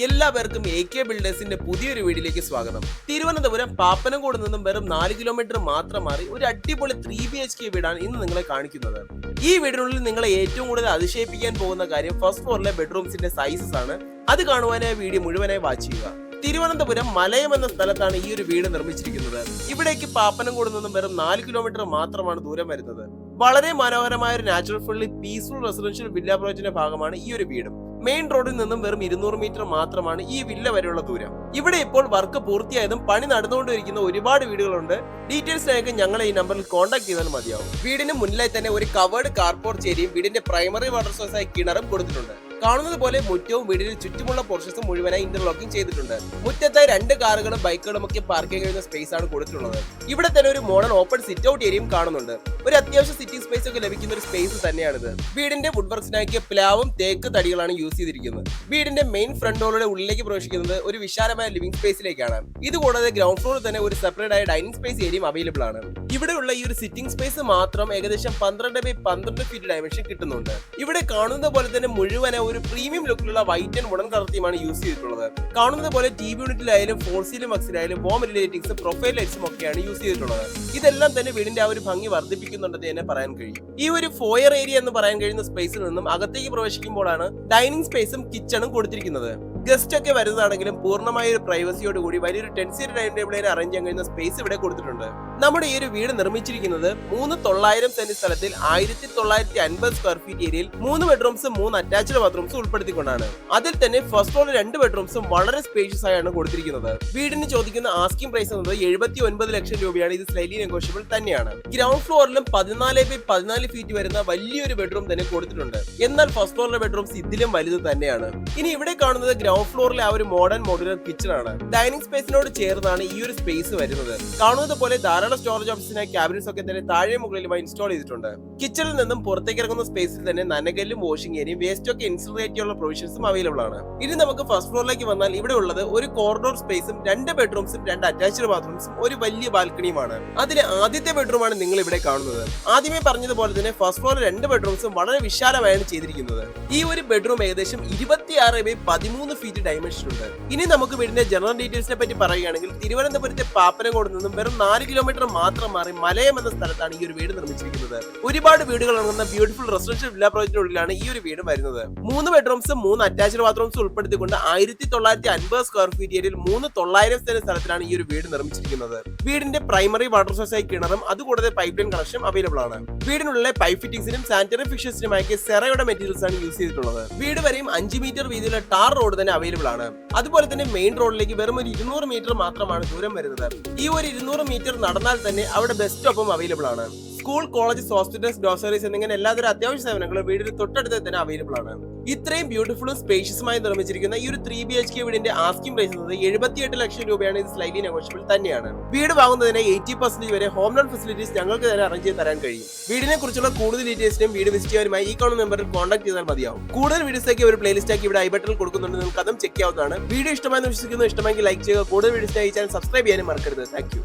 എല്ലാവർക്കും AK ബിൽഡേഴ്സിന്റെ പുതിയൊരു വീഡിയോയിലേക്ക് സ്വാഗതം. തിരുവനന്തപുരം പാപ്പനംകോട് നിന്നും വെറും 4 കിലോമീറ്റർ മാത്രം മാറി ഒരു അടിപൊളി 3BHK വീടാണ് ഇന്ന് നിങ്ങളെ കാണിക്കുന്നത്. ഈ വീടിനുള്ളിൽ നിങ്ങളെ ഏറ്റവും കൂടുതൽ അതിശയിപ്പിക്കാൻ പോകുന്ന കാര്യം ഫസ്റ്റ് ഫ്ലോറിലെ ബെഡ്റൂംസിന്റെ സൈസസ് ആണ്. അത് കാണുവാനായി വീഡിയോ മുഴുവനായി വാച്ച് ചെയ്യുക. തിരുവനന്തപുരം മലയം എന്ന സ്ഥലത്താണ് ഈ ഒരു വീട് നിർമ്മിച്ചിരിക്കുന്നത്. ഇവിടേക്ക് പാപ്പനംകോട് നിന്നും വെറും 4 കിലോമീറ്റർ മാത്രമാണ് ദൂരം വരുന്നത്. വളരെ മനോഹരമായ ഒരു natural friendly peaceful residential villa പ്രോജക്റ്റിന്റെ ഭാഗമാണ് ഈ ഒരു വീടും. മെയിൻ റോഡിൽ നിന്നും വെറും 200 മീറ്റർ മാത്രമാണ് ഈ വില്ല വരെയുള്ള ദൂരം. ഇവിടെ ഇപ്പോൾ വർക്ക് പൂർത്തിയായതും പണി നടന്നുകൊണ്ടിരിക്കുന്ന ഒരുപാട് വീടുകളുണ്ട്. ഡീറ്റെയിൽസിനായി ഞങ്ങളെ ഈ നമ്പറിൽ കോൺടാക്ട് ചെയ്താൽ മതിയാവും. വീടിന് മുന്നിലായി തന്നെ ഒരു കവേർഡ് കാർപോർട്ട് ഏരിയയും വീടിന്റെ പ്രൈമറി വാട്ടർ സോഴ്സ് ആയി കിണറും കൊടുത്തിട്ടുണ്ട്. കാണുന്നത് പോലെ മുറ്റവും വീടിന് ചുറ്റുമുള്ള പോർഷൻസും മുഴുവനായി ഇന്റർലോക്കിംഗ് ചെയ്തിട്ടുണ്ട്. മുറ്റത്തായി 2 കാറുകളും ബൈക്കുകളും ഒക്കെ പാർക്ക് ചെയ്യുന്ന സ്പേസ് ആണ് കൊടുത്തിട്ടുള്ളത്. ഇവിടെ തന്നെ ഒരു മോഡൽ ഓപ്പൺ സിറ്റ് ഔട്ട് ഏരിയയും കാണുന്നുണ്ട്. ഒരു അത്യാവശ്യം സിറ്റിംഗ് സ്പേസ് ഒക്കെ ലഭിക്കുന്ന ഒരു സ്പേസ് തന്നെയാണിത്. വീടിന്റെ വുഡ് വർക്ക്സിനാക്കിയ പ്ലാവും തേക്ക് തടികളാണ് യൂസ് ചെയ്തിരിക്കുന്നത്. വീടിന്റെ മെയിൻ ഫ്രണ്ട് ഡോറിന്റെ ഉള്ളിലേക്ക് പ്രവേശിക്കുന്നത് ഒരു വിശാലമായ ലിവിംഗ് സ്പേസിലേക്കാണ്. ഇതുകൂടാതെ ഗ്രൗണ്ട് ഫ്ലോറിൽ തന്നെ ഒരു സെപ്പറേറ്റ് ആയ ഡൈനിങ് സ്പേസ് ഏരിയയും അവൈലബിൾ ആണ്. ഇവിടെയുള്ള ഈ ഒരു സിറ്റിംഗ് സ്പേസ് മാത്രം ഏകദേശം 12x12 ഫീറ്റ് ഡയമെൻഷൻ കിട്ടുന്നുണ്ട്. ഇവിടെ കാണുന്നത് പോലെ തന്നെ മുഴുവനായി ഒരു പ്രീമിയം ലുക്കിലുള്ള വൈറ്റ് ആൻഡ് വുഡൻ കളർ തീമാണ് യൂസ് ചെയ്തിട്ടുള്ളത്. കാണുന്നത് പോലെ TV യൂണിറ്റിലായാലും ഫോൾ സീലിംഗ് വർക്സിലായാലും വോം ലൈറ്റിംഗ്സും പ്രൊഫൈൽ ലൈറ്റ്സും ഒക്കെയാണ് യൂസ് ചെയ്തിട്ടുള്ളത്. ഇതെല്ലാം തന്നെ വീടിന്റെ ആ ഒരു ഭംഗി വർദ്ധിപ്പിക്കുന്നുണ്ടെന്ന് തന്നെ പറയാൻ കഴിയും. ഈ ഒരു ഫോയർ ഏരിയ എന്ന് പറയാൻ കഴിയുന്ന സ്പേസിൽ നിന്നും അകത്തേക്ക് പ്രവേശിക്കുമ്പോഴാണ് ഡൈനിങ് സ്പേസും കിച്ചണും കൊടുത്തിരിക്കുന്നത്. ഗസ്റ്റ് ഒക്കെ വരുന്നതാണെങ്കിലും പൂർണ്ണമായ ഒരു പ്രൈവസിയോട് കൂടി വലിയൊരു 10 സീറ്റ് ഡൈനിങ് ടേബിളിനെ അറേഞ്ച് ചെയ്യാൻ കഴിയുന്ന സ്പേസ് ഇവിടെ കൊടുത്തിട്ടുണ്ട്. നമ്മുടെ ഈ ഒരു വീട് നിർമ്മിച്ചിരിക്കുന്നത് 3,900 സെന്റ് സ്ഥലത്തിൽ 1950 സ്ക്വയർ ഫീറ്റ് ഏരിയയിൽ 3 ബെഡ്റൂംസും 3 അറ്റാച്ച്ഡ് ബാത്റൂംസും ഉൾപ്പെടുത്തിക്കൊണ്ടാണ്. അതിൽ തന്നെ ഫസ്റ്റ് ഫ്ലോറിൽ 2 ബെഡ്റൂംസും വളരെ സ്പേഷ്യസ് ആയാണ് കൊടുത്തിരിക്കുന്നത്. വീടിന് ചോദിക്കുന്ന ആസ്കിംഗ് പ്രൈസ് എന്നത് 79 ലക്ഷം രൂപയാണ്. ഇത് സ്ലൈറ്റ്ലി നെഗോഷ്യബിൾ തന്നെയാണ്. ഗ്രൗണ്ട് ഫ്ലോറിലും 14x14 ഫീറ്റ് വരുന്ന വലിയൊരു ബെഡ്റൂം തന്നെ കൊടുത്തിട്ടുണ്ട്. എന്നാൽ ഫസ്റ്റ് ഫ്ലോറിലെ ബെഡ്റൂംസ് ഇതിലും വലുത് തന്നെയാണ്. ഇനി ഇവിടെ കാണുന്നത് ഗ്രൗണ്ട് ഫ്ലോറിലെ ആ ഒരു മോഡേൺ മോഡുലർ കിച്ചൺ ആണ്. ഡൈനിങ് സ്പേസിനോട് ചേർന്നാണ് ഈ ഒരു സ്പേസ് വരുന്നത്. കാണുന്നത് പോലെ ധാരാളം സ്റ്റോറേജ് ഓപ്ഷനായി ക്യാബിനറ്റ്സ് ഒക്കെ തന്നെ താഴെ മുകളിലുമായി ഇൻസ്റ്റാൾ ചെയ്തിട്ടുണ്ട്. കിച്ചണിൽ നിന്നും പുറത്തേക്ക് ഇറങ്ങുന്ന സ്പേസിൽ തന്നെ നനകല്ലും വാഷിംഗ് ഏരിയയും വേസ്റ്റ് ഒക്കെ ഇൻസുലേറ്റ് ചെയ്യാനുള്ള പ്രൊവിഷൻസും അവൈലബിൾ ആണ്. ഇനി നമുക്ക് ഫസ്റ്റ് ഫ്ലോറിലേക്ക് വന്നാൽ ഇവിടെ ഉള്ളത് ഒരു കോറിഡോർ സ്പേസും 2 ബെഡ്റൂംസും 2 അറ്റാച്ച്ഡ് ബാത്റൂംസും ഒരു വലിയ ബാൽക്കണിയുമാണ്. അതിലെ ആദ്യത്തെ ബെഡ്റൂമാണ് നിങ്ങൾ ഇവിടെ കാണുന്നത്. ആദ്യമേ പറഞ്ഞതുപോലെ തന്നെ ഫസ്റ്റ് ഫ്ലോറിൽ 2 ബെഡ്റൂംസും വളരെ വിശാലമായാണ് ചെയ്തിരിക്കുന്നത്. ഈ ഒരു ബെഡ്റൂം ഏകദേശം 26x13 ഫീറ്റ് ഡയമെൻഷൻ ഉണ്ട്. ഇനി നമുക്ക് വീടിന്റെ ജനറൽ ഡീറ്റെയിൽസിനെ പറ്റി പറയുകയാണെങ്കിൽ തിരുവനന്തപുരത്തെ പാപ്പനംകോട് നിന്നും വെറും 4 കിലോമീറ്റർ മാത്രം മാറി മലയം എന്ന സ്ഥലത്താണ് ഈ ഒരു വീട് നിർമ്മിച്ചിരിക്കുന്നത്. ഒരുപാട് വീടുകൾ അടങ്ങുന്ന ബ്യൂട്ടിഫുൾ റെസിഡൻഷ്യൽ വില്ല പ്രോജക്റ്റിനുള്ളിലാണ് ഈ ഒരു വീട് വരുന്നത്. 3 ബെഡ്റൂംസും 3 അറ്റാച്ച്ഡ് ബാത്റൂംസും ഉൾപ്പെടുത്തിക്കൊണ്ട് 1950 സ്ക്വയർ ഫീറ്റ് ഏരിയയിൽ 3,900 സെന്റ് സ്ഥലത്തിലാണ് ഈ ഒരു വീട് നിർമ്മിച്ചിരിക്കുന്നത്. വീടിന്റെ പ്രൈമറി വാട്ടർ സോഴ്സ് ആയി കിണറും അതുകൂടാതെ പൈപ്പ് ലൈൻ കണക്ഷൻ അവൈലബിൾ ആണ്. വീടിനുള്ളിലെ പൈപ്പ് ഫിറ്റിംഗ്സിനും സാനിറ്ററി ഫിഷസിനുമായി സെറയുടെ മെറ്റീരിയൽസ് ആണ് യൂസ് ചെയ്തിട്ടുള്ളത്. വീട് വരെയും 5 മീറ്റർ വീതിയിലുള്ള ടാർ റോഡ് തന്നെ അവൈലബിൾ ആണ്. അതുപോലെ തന്നെ മെയിൻ റോഡിലേക്ക് വെറും ഒരു 200 മീറ്റർ മാത്രമാണ് ദൂരം വരുന്നത്. ഈ ഒരു 200 മീറ്റർ നടന്നാൽ തന്നെ അവിടെ ബസ് സ്റ്റോപ്പും അവൈലബിൾ ആണ്. സ്കൂൾ, കോളേജ്, ഹോസ്പിറ്റൽസ്, ഗ്രോസറീസ് എന്നിങ്ങനെ എല്ലാതരം അത്യാവശ്യ സേവനങ്ങളും വീടിന് തൊട്ടടുത്ത് തന്നെ അവൈലബിൾ ആണ്. ഇത്രയും ബ്യൂട്ടിഫുള്ളും സ്പേഷ്യസുമായി നിർമ്മിച്ചിരിക്കുന്ന ഈ ഒരു 3BHK വീടിന്റെ ആസ്കിംഗ് പ്രൈസ് 78 ലക്ഷം രൂപയാണ്. ഇത് സ്ലൈറ്റ്ലി നെഗോഷ്യബിൾ തന്നെയാണ്. വീട് വാങ്ങുന്നതിന് 80% വരെ ഹോം ലോൺ ഫെസിലിറ്റീസ് ഞങ്ങൾക്ക് തന്നെ അറേഞ്ച് ചെയ്ത് തരാൻ കഴിയും. വീടിനെ കുറിച്ചുള്ള കൂടുതൽ ഡീറ്റെയിൽസിനും വീട് വിസിറ്റ് ചെയ്യാനുമായി ഈ കാണുന്ന നമ്പറിൽ കോൺടാക്ട് ചെയ്താൽ മതിയാവും. കൂടുതൽ വീഡിയോസൊക്കെ ഒരു പ്ലേലിസ്റ്റ് ആക്കി ഇവിടെ ഐ ബട്ടണിൽ കൊടുക്കുന്നുണ്ട്. നിങ്ങൾക്ക് അതും ചെക്ക് ചെയ്യാവുന്നതാണ്. വീഡിയോ ഇഷ്ടമായെന്ന് വിശ്വസിക്കുന്നു. ഇഷ്ടമെങ്കിൽ ലൈക്ക് ചെയ്യുക. കൂടുതൽ വീഡിയോസിനായി ചാനൽ സബ്സ്ക്രൈബ് ചെയ്യാനും മറക്കരുത്. Thank you.